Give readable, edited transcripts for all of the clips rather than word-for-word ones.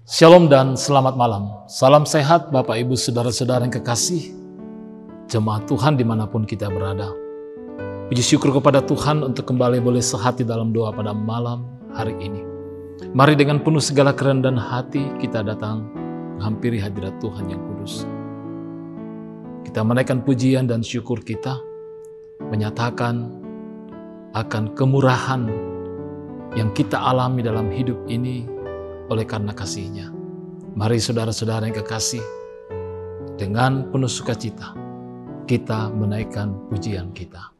Shalom dan selamat malam. Salam sehat Bapak Ibu Saudara-saudara yang kekasih, jemaat Tuhan dimanapun kita berada. Puji syukur kepada Tuhan untuk kembali boleh sehati dalam doa pada malam hari ini. Mari dengan penuh segala kerendahan hati kita datang menghampiri hadirat Tuhan yang kudus. Kita menaikkan pujian dan syukur kita, menyatakan akan kemurahan yang kita alami dalam hidup ini oleh karena kasih-Nya. Mari saudara-saudara yang kekasih, dengan penuh sukacita kita menaikkan pujian kita.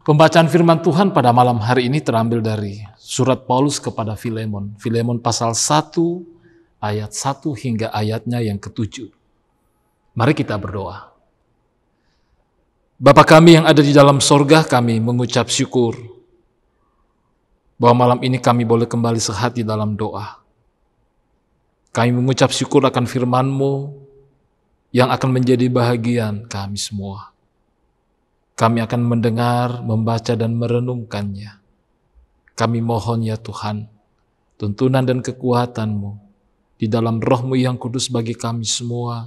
Pembacaan firman Tuhan pada malam hari ini terambil dari surat Paulus kepada Filemon. Filemon pasal 1 ayat 1 hingga ayatnya yang ke-7. Mari kita berdoa. Bapa kami yang ada di dalam sorga, kami mengucap syukur bahwa malam ini kami boleh kembali sehati dalam doa. Kami mengucap syukur akan firman-Mu yang akan menjadi bahagian kami semua. Kami akan mendengar, membaca, dan merenungkannya. Kami mohon ya Tuhan, tuntunan dan kekuatan-Mu di dalam Roh-Mu yang kudus bagi kami semua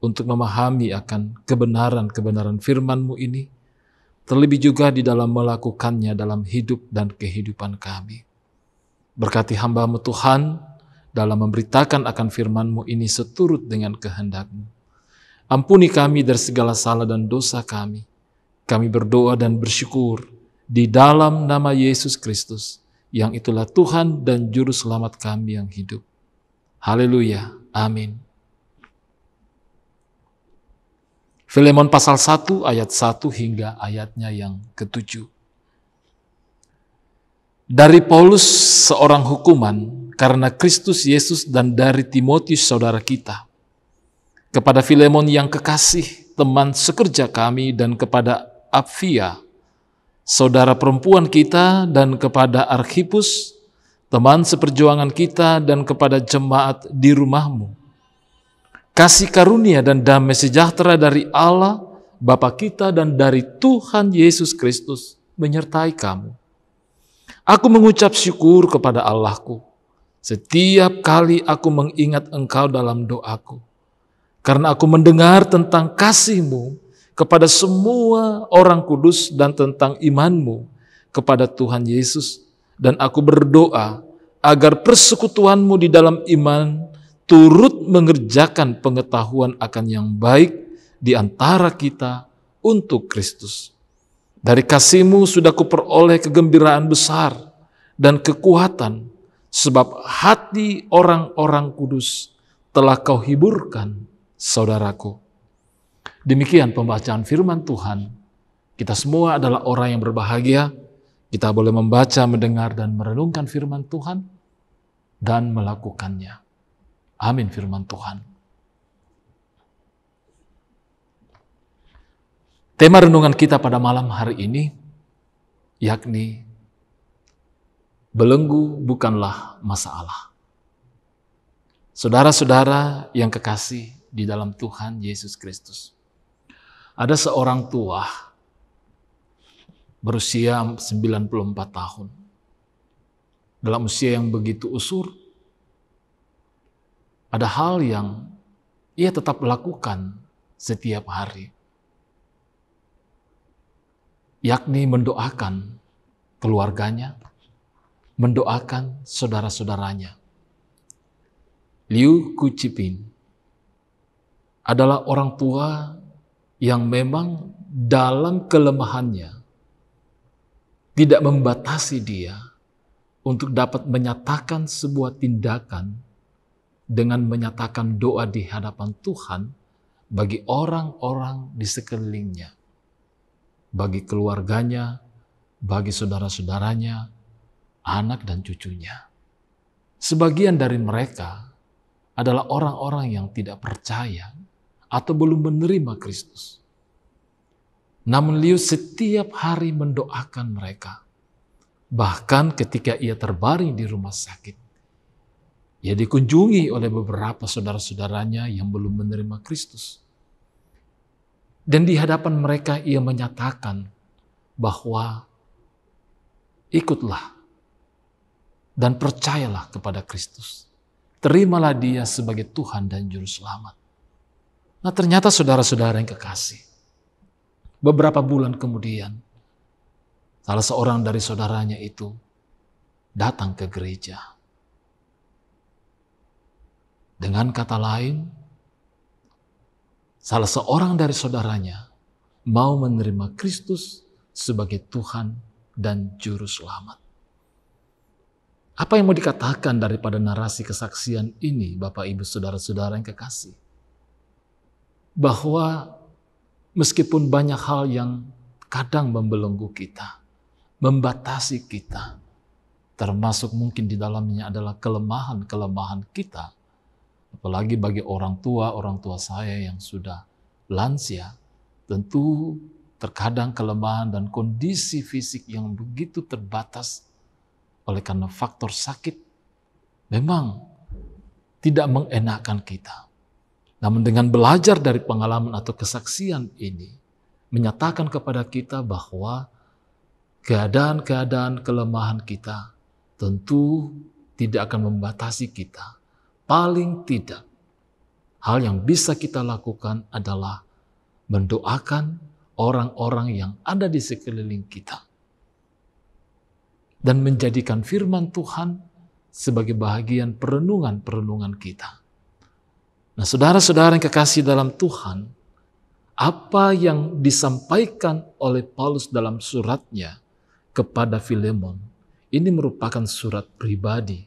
untuk memahami akan kebenaran-kebenaran firman-Mu ini, terlebih juga di dalam melakukannya dalam hidup dan kehidupan kami. Berkati hamba-Mu Tuhan dalam memberitakan akan firman-Mu ini seturut dengan kehendak-Mu. Ampuni kami dari segala salah dan dosa kami. Kami berdoa dan bersyukur di dalam nama Yesus Kristus, yang itulah Tuhan dan Juru Selamat kami yang hidup. Haleluya. Amin. Filemon pasal 1 ayat 1 hingga ayatnya yang ke-7. Dari Paulus, seorang hukuman karena Kristus Yesus, dan dari Timotius saudara kita, kepada Filemon yang kekasih, teman sekerja kami, dan kepada Apfia, saudara perempuan kita, dan kepada Arkhipus, teman seperjuangan kita, dan kepada jemaat di rumahmu. Kasih karunia dan damai sejahtera dari Allah, Bapa kita, dan dari Tuhan Yesus Kristus menyertai kamu. Aku mengucap syukur kepada Allahku setiap kali aku mengingat Engkau dalam doaku, karena aku mendengar tentang kasih-Mu kepada semua orang kudus dan tentang iman-Mu kepada Tuhan Yesus, dan aku berdoa agar persekutuan-Mu di dalam iman turut mengerjakan pengetahuan akan yang baik di antara kita untuk Kristus. Dari kasih-Mu sudah kuperoleh kegembiraan besar dan kekuatan, sebab hati orang-orang kudus telah Kau hiburkan, saudaraku. Demikian pembacaan firman Tuhan. Kita semua adalah orang yang berbahagia. Kita boleh membaca, mendengar, dan merenungkan firman Tuhan dan melakukannya. Amin firman Tuhan. Tema renungan kita pada malam hari ini yakni belenggu bukanlah masalah. Saudara-saudara yang kekasih di dalam Tuhan Yesus Kristus. Ada seorang tua berusia 94 tahun. Dalam usia yang begitu usur, ada hal yang ia tetap lakukan setiap hari, yakni mendoakan keluarganya, mendoakan saudara-saudaranya. Liu Kucipin adalah orang tua yang memang dalam kelemahannya tidak membatasi dia untuk dapat menyatakan sebuah tindakan dengan menyatakan doa di hadapan Tuhan bagi orang-orang di sekelilingnya, bagi keluarganya, bagi saudara-saudaranya, anak dan cucunya. Sebagian dari mereka adalah orang-orang yang tidak percaya atau belum menerima Kristus. Namun Liu setiap hari mendoakan mereka. Bahkan ketika ia terbaring di rumah sakit, ia dikunjungi oleh beberapa saudara-saudaranya yang belum menerima Kristus. Dan di hadapan mereka ia menyatakan bahwa ikutlah dan percayalah kepada Kristus. Terimalah dia sebagai Tuhan dan Juru Selamat. Nah ternyata saudara-saudara yang kekasih, beberapa bulan kemudian, salah seorang dari saudaranya itu datang ke gereja. Dengan kata lain, salah seorang dari saudaranya mau menerima Kristus sebagai Tuhan dan Juru Selamat. Apa yang mau dikatakan daripada narasi kesaksian ini, Bapak, Ibu, Saudara-saudara yang kekasih? Bahwa meskipun banyak hal yang kadang membelenggu kita, membatasi kita, termasuk mungkin di dalamnya adalah kelemahan-kelemahan kita, apalagi bagi orang tua saya yang sudah lansia, tentu terkadang kelemahan dan kondisi fisik yang begitu terbatas oleh karena faktor sakit memang tidak mengenakkan kita. Namun dengan belajar dari pengalaman atau kesaksian ini, menyatakan kepada kita bahwa keadaan-keadaan kelemahan kita tentu tidak akan membatasi kita. Paling tidak, hal yang bisa kita lakukan adalah mendoakan orang-orang yang ada di sekeliling kita. Dan menjadikan firman Tuhan sebagai bahagian perenungan-perenungan kita. Nah saudara-saudara yang kekasih dalam Tuhan, apa yang disampaikan oleh Paulus dalam suratnya kepada Filemon, ini merupakan surat pribadi.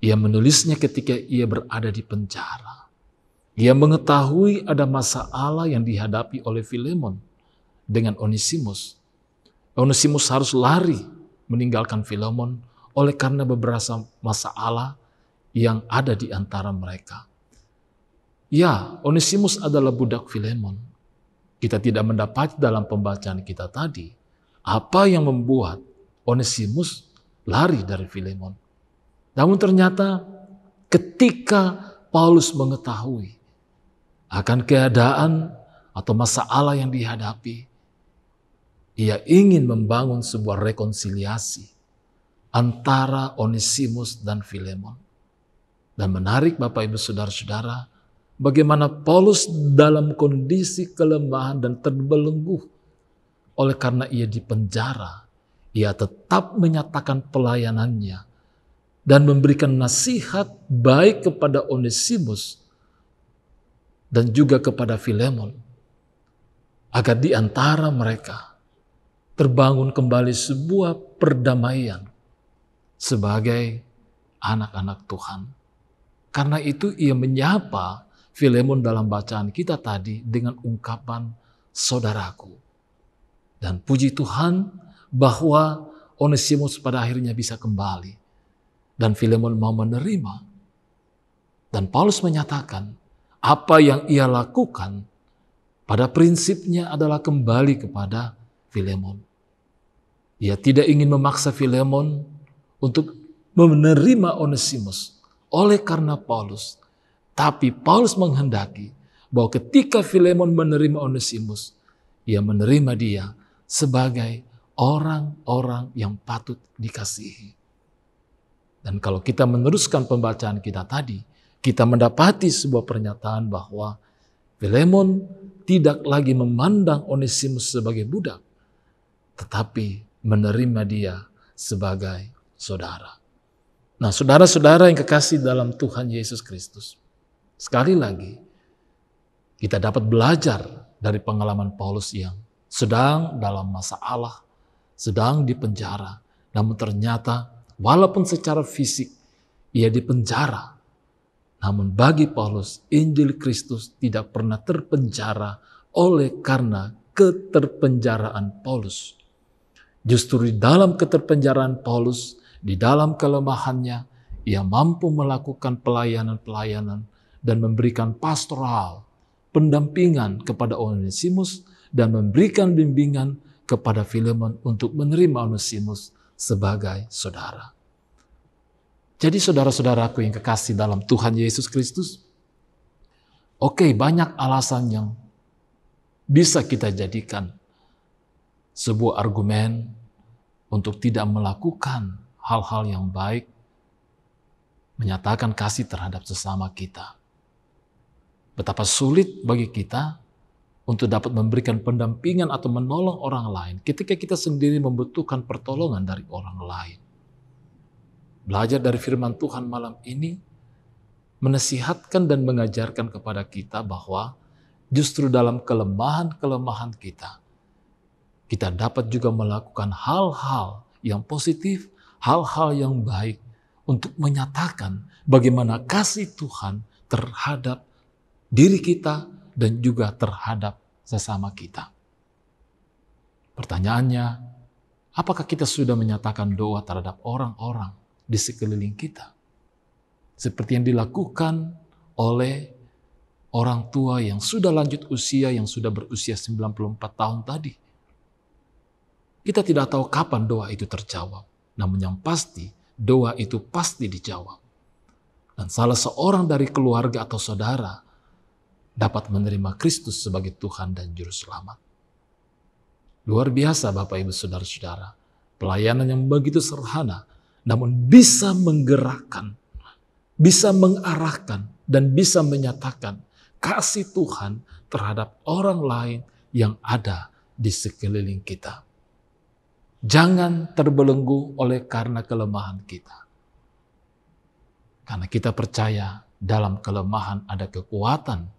Ia menulisnya ketika ia berada di penjara. Ia mengetahui ada masalah yang dihadapi oleh Filemon dengan Onesimus. Onesimus harus lari meninggalkan Filemon oleh karena beberapa masalah yang ada di antara mereka. Ya, Onesimus adalah budak Filemon. Kita tidak mendapat dalam pembacaan kita tadi apa yang membuat Onesimus lari dari Filemon. Namun ternyata ketika Paulus mengetahui akan keadaan atau masalah yang dihadapi, ia ingin membangun sebuah rekonsiliasi antara Onesimus dan Filemon. Dan menarik Bapak Ibu Saudara-saudara, bagaimana Paulus dalam kondisi kelemahan dan terbelenggu oleh karena ia dipenjara, ia tetap menyatakan pelayanannya dan memberikan nasihat baik kepada Onesimus dan juga kepada Filemon, agar di antara mereka terbangun kembali sebuah perdamaian sebagai anak-anak Tuhan. Karena itu ia menyapa Filemon dalam bacaan kita tadi dengan ungkapan saudaraku. Dan puji Tuhan bahwa Onesimus pada akhirnya bisa kembali. Dan Filemon mau menerima. Dan Paulus menyatakan apa yang ia lakukan pada prinsipnya adalah kembali kepada Filemon. Ia tidak ingin memaksa Filemon untuk menerima Onesimus oleh karena Paulus. Tapi Paulus menghendaki bahwa ketika Filemon menerima Onesimus, ia menerima dia sebagai orang-orang yang patut dikasihi. Dan kalau kita meneruskan pembacaan kita tadi, kita mendapati sebuah pernyataan bahwa Filemon tidak lagi memandang Onesimus sebagai budak, tetapi menerima dia sebagai saudara. Nah, saudara-saudara yang kekasih dalam Tuhan Yesus Kristus, sekali lagi kita dapat belajar dari pengalaman Paulus yang sedang dalam masalah, sedang dipenjara, namun ternyata walaupun secara fisik ia dipenjara, namun bagi Paulus Injil Kristus tidak pernah terpenjara oleh karena keterpenjaraan Paulus. Justru di dalam keterpenjaraan Paulus, di dalam kelemahannya, ia mampu melakukan pelayanan-pelayanan dan memberikan pastoral, pendampingan kepada Onesimus, dan memberikan bimbingan kepada Filemon untuk menerima Onesimus sebagai saudara. Jadi saudara-saudaraku yang kekasih dalam Tuhan Yesus Kristus, banyak alasan yang bisa kita jadikan sebuah argumen untuk tidak melakukan hal-hal yang baik, menyatakan kasih terhadap sesama kita. Betapa sulit bagi kita untuk dapat memberikan pendampingan atau menolong orang lain ketika kita sendiri membutuhkan pertolongan dari orang lain. Belajar dari firman Tuhan malam ini menasihatkan dan mengajarkan kepada kita bahwa justru dalam kelemahan-kelemahan kita dapat juga melakukan hal-hal yang positif, hal-hal yang baik untuk menyatakan bagaimana kasih Tuhan terhadap diri kita dan juga terhadap sesama kita. Pertanyaannya, apakah kita sudah menyatakan doa terhadap orang-orang di sekeliling kita? Seperti yang dilakukan oleh orang tua yang sudah lanjut usia, yang sudah berusia 94 tahun tadi. Kita tidak tahu kapan doa itu terjawab. Namun yang pasti, doa itu pasti dijawab. Dan salah seorang dari keluarga atau saudara dapat menerima Kristus sebagai Tuhan dan Juru Selamat. Luar biasa Bapak Ibu Saudara-saudara. Pelayanan yang begitu sederhana, namun bisa menggerakkan, bisa mengarahkan, dan bisa menyatakan kasih Tuhan terhadap orang lain yang ada di sekeliling kita. Jangan terbelenggu oleh karena kelemahan kita. Karena kita percaya dalam kelemahan ada kekuatan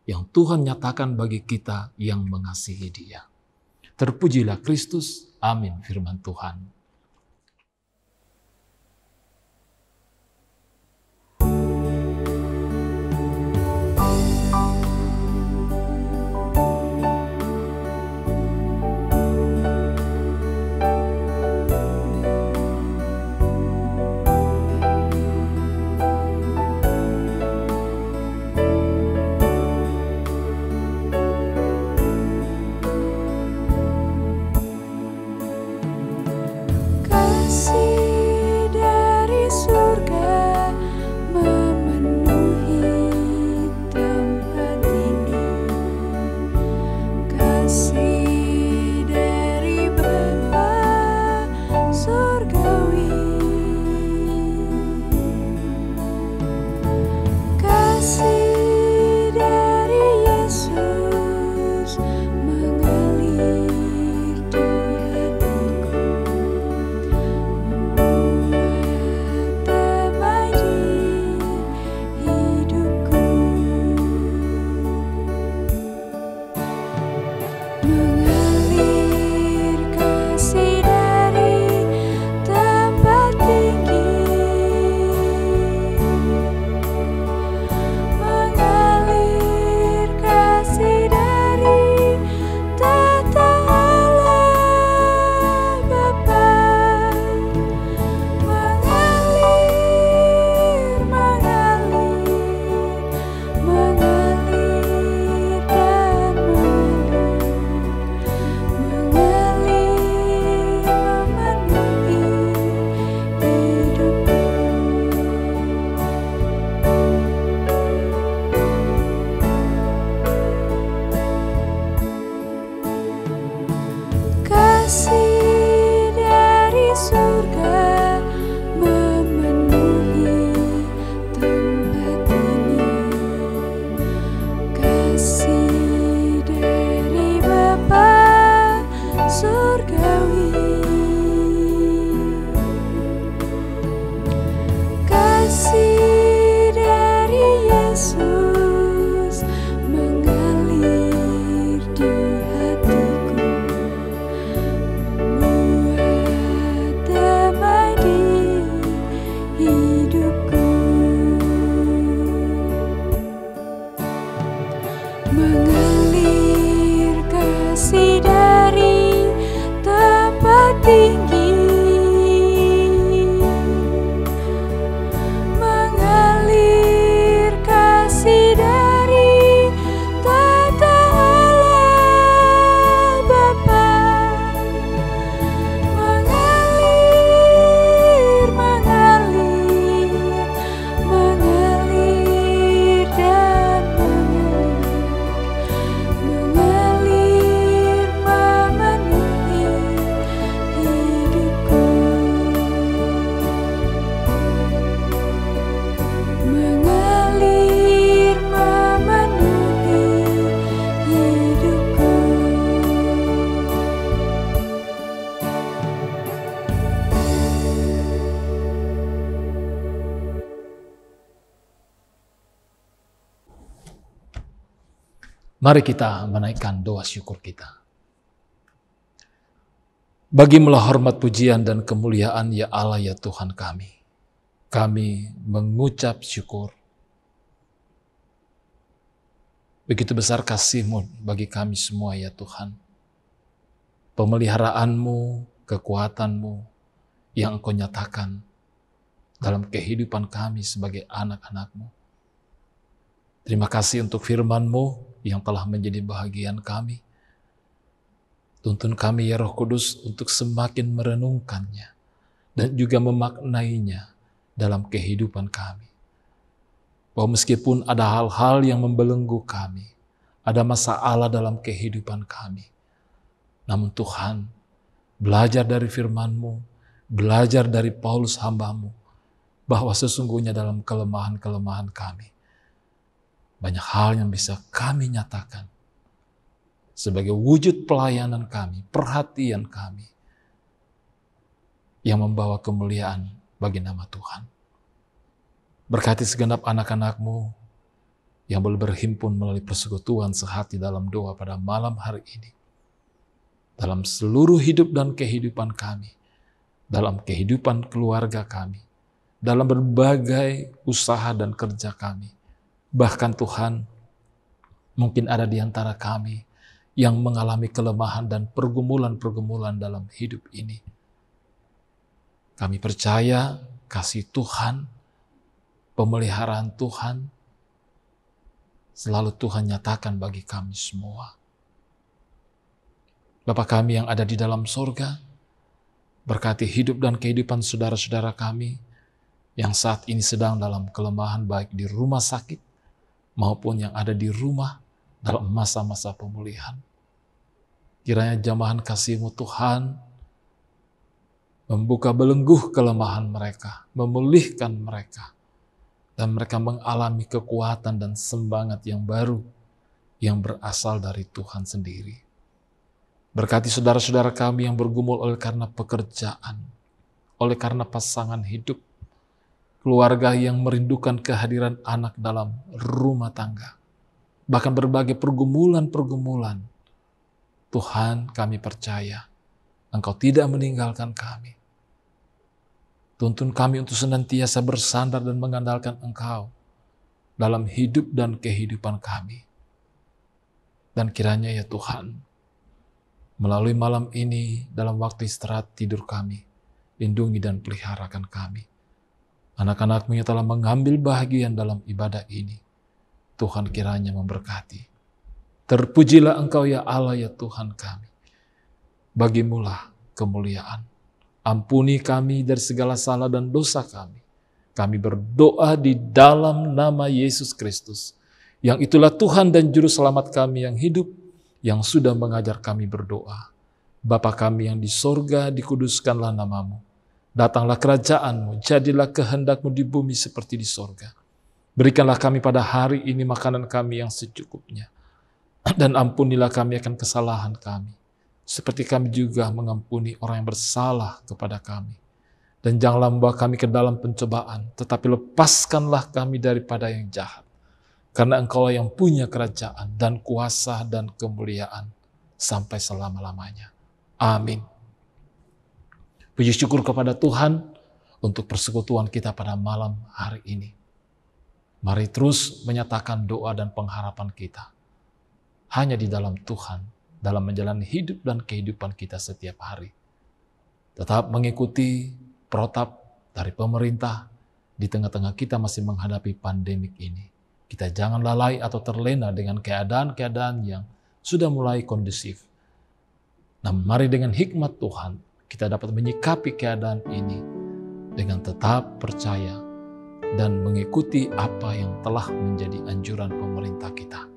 yang Tuhan nyatakan bagi kita yang mengasihi Dia. Terpujilah Kristus. Amin. Firman Tuhan. Mari kita menaikkan doa syukur kita. Bagimulah hormat, pujian, dan kemuliaan ya Allah ya Tuhan kami. Kami mengucap syukur. Begitu besar kasih-Mu bagi kami semua ya Tuhan. Pemeliharaanmu, kekuatanmu yang Engkau nyatakan dalam kehidupan kami sebagai anak-anak-Mu. Terima kasih untuk firman-Mu yang telah menjadi bahagian kami. Tuntun kami ya Roh Kudus untuk semakin merenungkannya dan juga memaknainya dalam kehidupan kami. Bahwa meskipun ada hal-hal yang membelenggu kami, ada masalah dalam kehidupan kami, namun Tuhan, belajar dari firman-Mu, belajar dari Paulus hamba-Mu, bahwa sesungguhnya dalam kelemahan-kelemahan kami, banyak hal yang bisa kami nyatakan sebagai wujud pelayanan kami, perhatian kami, yang membawa kemuliaan bagi nama Tuhan. Berkati segenap anak-anak-Mu yang boleh berhimpun melalui persekutuan sehati dalam doa pada malam hari ini. Dalam seluruh hidup dan kehidupan kami, dalam kehidupan keluarga kami, dalam berbagai usaha dan kerja kami. Bahkan Tuhan, mungkin ada di antara kami yang mengalami kelemahan dan pergumulan-pergumulan dalam hidup ini. Kami percaya kasih Tuhan, pemeliharaan Tuhan, selalu Tuhan nyatakan bagi kami semua. Bapa kami yang ada di dalam sorga, berkati hidup dan kehidupan saudara-saudara kami yang saat ini sedang dalam kelemahan baik di rumah sakit, maupun yang ada di rumah dalam masa-masa pemulihan. Kiranya jamahan kasih-Mu Tuhan membuka belenggu kelemahan mereka, memulihkan mereka, dan mereka mengalami kekuatan dan semangat yang baru yang berasal dari Tuhan sendiri. Berkati saudara-saudara kami yang bergumul oleh karena pekerjaan, oleh karena pasangan hidup, keluarga yang merindukan kehadiran anak dalam rumah tangga, bahkan berbagai pergumulan-pergumulan. Tuhan, kami percaya Engkau tidak meninggalkan kami. Tuntun kami untuk senantiasa bersandar dan mengandalkan Engkau dalam hidup dan kehidupan kami. Dan kiranya ya Tuhan, melalui malam ini dalam waktu istirahat tidur kami, lindungi dan peliharakan kami. Anak-anak-Mu yang telah mengambil bahagian dalam ibadah ini, Tuhan kiranya memberkati. Terpujilah Engkau ya Allah ya Tuhan kami. Bagimulah kemuliaan. Ampuni kami dari segala salah dan dosa kami. Kami berdoa di dalam nama Yesus Kristus, yang itulah Tuhan dan Juru Selamat kami yang hidup, yang sudah mengajar kami berdoa. Bapa kami yang di sorga, dikuduskanlah nama-Mu. Datanglah kerajaan-Mu, jadilah kehendak-Mu di bumi seperti di sorga. Berikanlah kami pada hari ini makanan kami yang secukupnya. Dan ampunilah kami akan kesalahan kami, seperti kami juga mengampuni orang yang bersalah kepada kami. Dan janganlah membawa kami ke dalam pencobaan, tetapi lepaskanlah kami daripada yang jahat. Karena Engkaulah yang punya kerajaan dan kuasa dan kemuliaan sampai selama-lamanya. Amin. Puji syukur kepada Tuhan untuk persekutuan kita pada malam hari ini. Mari terus menyatakan doa dan pengharapan kita hanya di dalam Tuhan, dalam menjalani hidup dan kehidupan kita setiap hari. Tetap mengikuti protap dari pemerintah di tengah-tengah kita masih menghadapi pandemik ini. Kita jangan lalai atau terlena dengan keadaan-keadaan yang sudah mulai kondusif. Namun mari dengan hikmat Tuhan, kita dapat menyikapi keadaan ini dengan tetap percaya dan mengikuti apa yang telah menjadi anjuran pemerintah kita.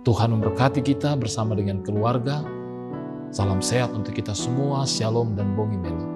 Tuhan memberkati kita bersama dengan keluarga. Salam sehat untuk kita semua. Shalom dan Bongi Melo.